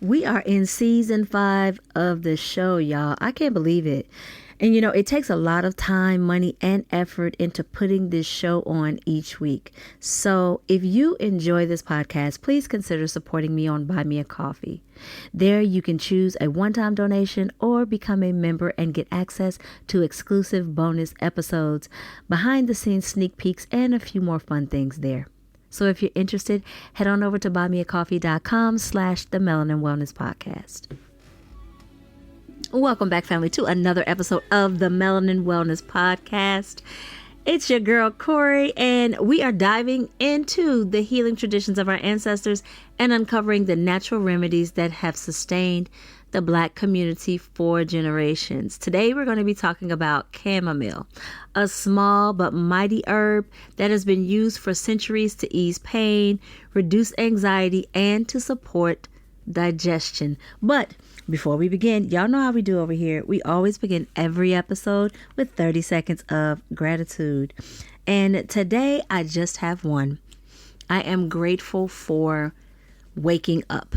We are in season 5 of the show, y'all. I can't believe it. And it takes a lot of time, money, and effort into putting this show on each week. So if you enjoy this podcast, please consider supporting me on Buy Me a Coffee. There you can choose a one-time donation or become a member and get access to exclusive bonus episodes, behind-the-scenes sneak peeks, and a few more fun things there. So if you're interested, head on over to buymeacoffee.com/the Melanin Wellness Podcast. Welcome back, family, to another episode of the Melanin Wellness Podcast. It's your girl, Corey, and we are diving into the healing traditions of our ancestors and uncovering the natural remedies that have sustained the Black community for generations. Today, we're going to be talking about chamomile, a small but mighty herb that has been used for centuries to ease pain, reduce anxiety, and to support digestion. But before we begin, y'all know how we do over here. We always begin every episode with 30 seconds of gratitude. And today I just have one. I am grateful for waking up.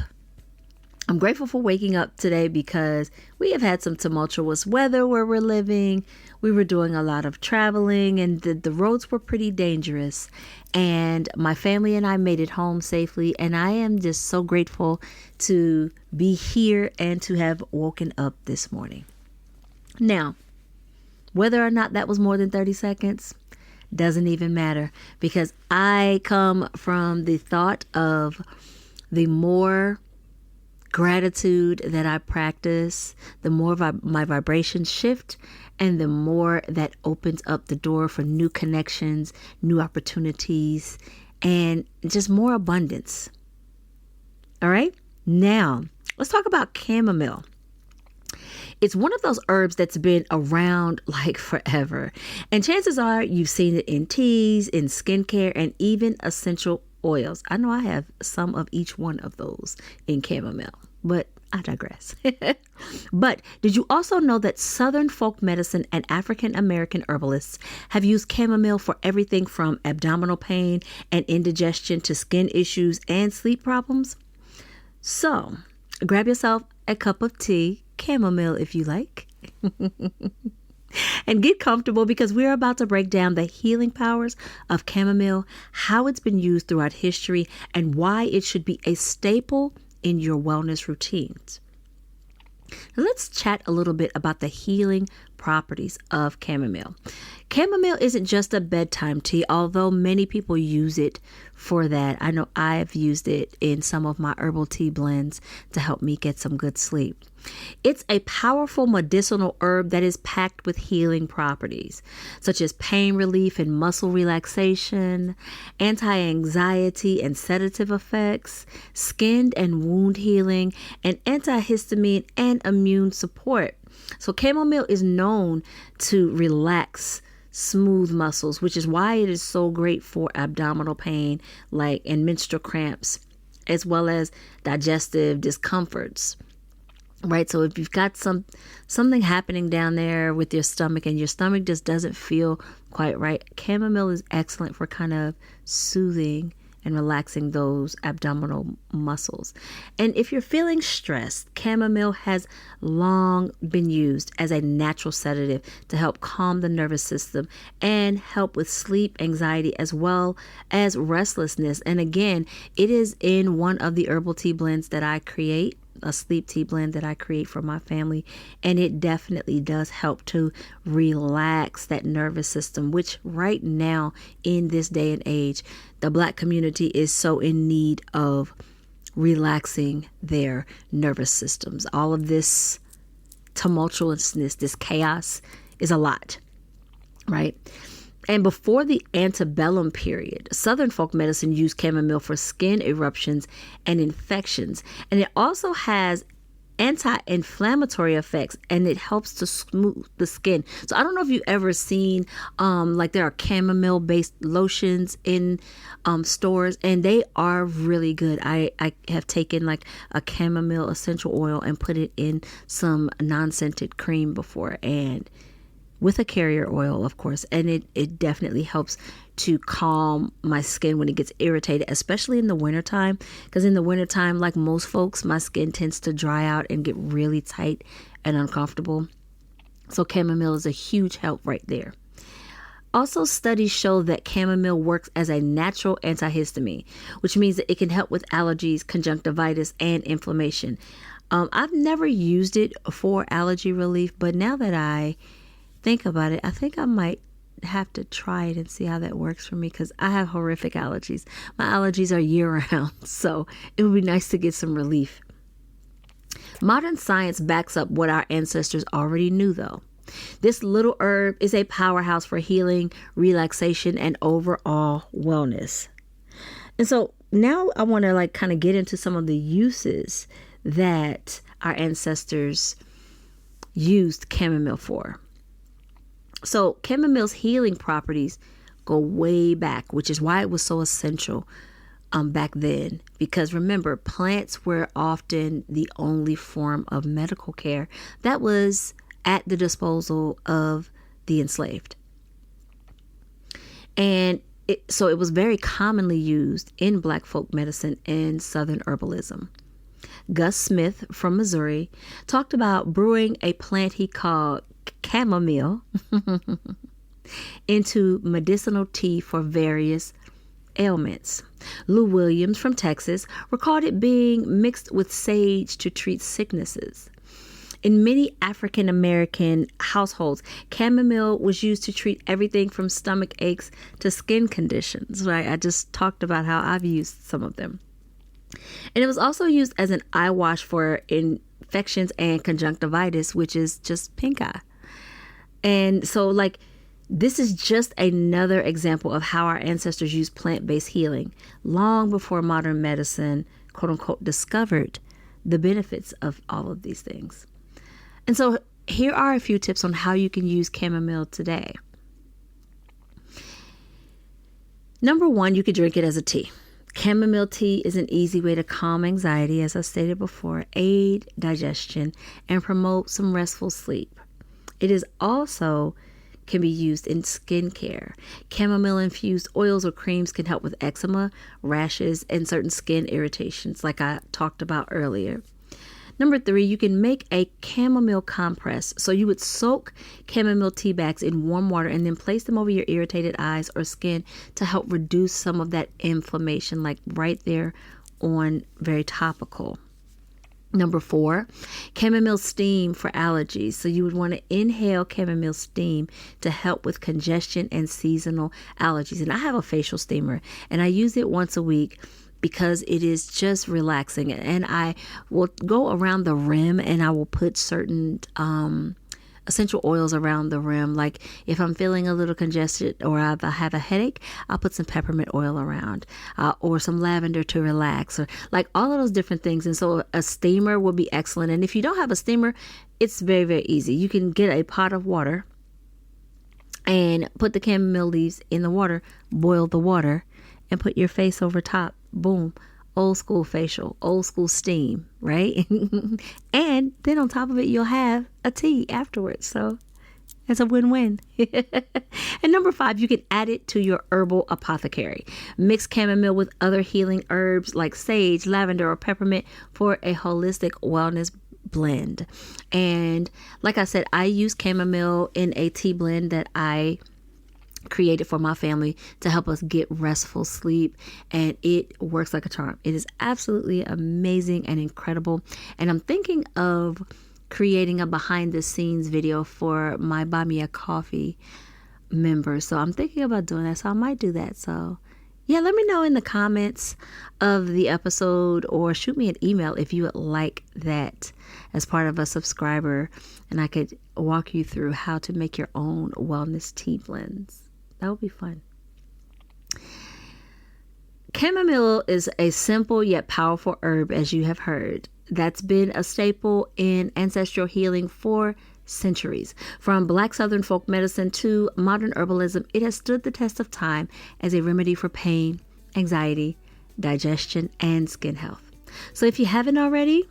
I'm grateful for waking up today because we have had some tumultuous weather where we're living. We were doing a lot of traveling and the roads were pretty dangerous. And my family and I made it home safely. And I am just so grateful to be here and to have woken up this morning. Now, whether or not that was more than 30 seconds doesn't even matter, because I come from the thought of the more gratitude that I practice, the more my vibrations shift, and the more that opens up the door for new connections, new opportunities, and just more abundance. All right, now let's talk about chamomile. It's one of those herbs that's been around like forever, and chances are you've seen it in teas, in skincare, and even essential oils. I know I have some of each one of those in chamomile, but I digress. But did you also know that Southern folk medicine and African American herbalists have used chamomile for everything from abdominal pain and indigestion to skin issues and sleep problems? So grab yourself a cup of tea, chamomile if you like, and get comfortable, because we're about to break down the healing powers of chamomile, how it's been used throughout history, and why it should be a staple in your wellness routines. Now let's chat a little bit about the healing properties of chamomile. Chamomile isn't just a bedtime tea, although many people use it for that. I know I've used it in some of my herbal tea blends to help me get some good sleep. It's a powerful medicinal herb that is packed with healing properties, such as pain relief and muscle relaxation, anti-anxiety and sedative effects, skin and wound healing, and antihistamine and immune support. So chamomile is known to relax smooth muscles, which is why it is so great for abdominal pain, and menstrual cramps, as well as digestive discomforts. Right. So if you've got something happening down there with your stomach and your stomach just doesn't feel quite right, chamomile is excellent for kind of soothing and relaxing those abdominal muscles. And if you're feeling stressed, chamomile has long been used as a natural sedative to help calm the nervous system and help with sleep, anxiety, as well as restlessness. And again, it is in one of the herbal tea blends that I create, a sleep tea blend that I create for my family. And it definitely does help to relax that nervous system, which right now in this day and age, the Black community is so in need of relaxing their nervous systems. All of this tumultuousness, this chaos is a lot, right? And before the antebellum period, Southern folk medicine used chamomile for skin eruptions and infections. And it also has anti-inflammatory effects, and it helps to smooth the skin. So I don't know if you've ever seen, there are chamomile-based lotions in stores, and they are really good. I have taken a chamomile essential oil and put it in some non-scented cream before, and with a carrier oil, of course. And it definitely helps to calm my skin when it gets irritated, especially in the wintertime. Because in the wintertime, like most folks, my skin tends to dry out and get really tight and uncomfortable. So chamomile is a huge help right there. Also, studies show that chamomile works as a natural antihistamine, which means that it can help with allergies, conjunctivitis, and inflammation. I've never used it for allergy relief, but now that I think about it, I think I might have to try it and see how that works for me, because I have horrific allergies. My allergies are year round, so it would be nice to get some relief. Modern science backs up what our ancestors already knew, though. This little herb is a powerhouse for healing, relaxation, and overall wellness. And so now I want to kind of get into some of the uses that our ancestors used chamomile for. So chamomile's healing properties go way back, which is why it was so essential back then. Because remember, plants were often the only form of medical care that was at the disposal of the enslaved. And so it was very commonly used in Black folk medicine and Southern herbalism. Gus Smith from Missouri talked about brewing a plant he called chamomile into medicinal tea for various ailments. Lou Williams from Texas recalled it being mixed with sage to treat sicknesses. In many African American households, chamomile was used to treat everything from stomach aches to skin conditions, right? I just talked about how I've used some of them. And it was also used as an eye wash for infections and conjunctivitis, which is just pink eye. And so this is just another example of how our ancestors used plant-based healing long before modern medicine, quote unquote, discovered the benefits of all of these things. And so here are a few tips on how you can use chamomile today. Number one, you could drink it as a tea. Chamomile tea is an easy way to calm anxiety, as I stated before, aid digestion, and promote some restful sleep. It is also can be used in skincare. Chamomile-infused oils or creams can help with eczema, rashes, and certain skin irritations, like I talked about earlier. Number three, you can make a chamomile compress. So you would soak chamomile tea bags in warm water and then place them over your irritated eyes or skin to help reduce some of that inflammation, like right there on very topical. Number four, chamomile steam for allergies. So you would want to inhale chamomile steam to help with congestion and seasonal allergies. And I have a facial steamer and I use it once a week because it is just relaxing. And I will go around the rim and I will put certain essential oils around the rim. Like if I'm feeling a little congested or I have a headache, I'll put some peppermint oil around or some lavender to relax, or like all of those different things. And so a steamer will be excellent. And if you don't have a steamer, it's very, very easy. You can get a pot of water and put the chamomile leaves in the water, boil the water, and put your face over top. Boom. Old school facial, old school steam, right? And then on top of it, you'll have a tea afterwards. So it's a win-win. And number five, you can add it to your herbal apothecary. Mix chamomile with other healing herbs like sage, lavender, or peppermint for a holistic wellness blend. And like I said, I use chamomile in a tea blend that I created for my family to help us get restful sleep, and it works like a charm. It is absolutely amazing and incredible. And I'm thinking of creating a behind the scenes video for my Buy Me a Coffee members. So I'm thinking about doing that. So I might do that. So yeah, let me know in the comments of the episode or shoot me an email if you would like that as part of a subscriber, and I could walk you through how to make your own wellness tea blends. That would be fun. Chamomile is a simple yet powerful herb, as you have heard, that's been a staple in ancestral healing for centuries. From Black Southern folk medicine to modern herbalism, it has stood the test of time as a remedy for pain, anxiety, digestion, and skin health. So if you haven't already,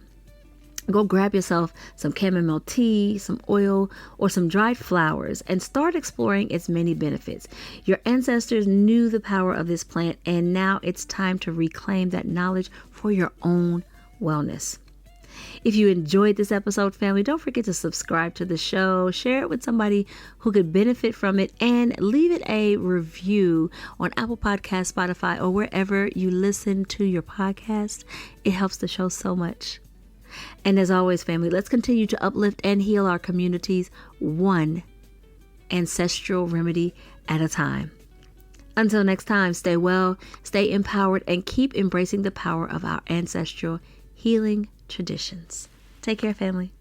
Go grab yourself some chamomile tea, some oil, or some dried flowers and start exploring its many benefits. Your ancestors knew the power of this plant, and now it's time to reclaim that knowledge for your own wellness. If you enjoyed this episode, family, don't forget to subscribe to the show, share it with somebody who could benefit from it, and leave it a review on Apple Podcasts, Spotify, or wherever you listen to your podcast. It helps the show so much. And as always, family, let's continue to uplift and heal our communities one ancestral remedy at a time. Until next time, stay well, stay empowered, and keep embracing the power of our ancestral healing traditions. Take care, family.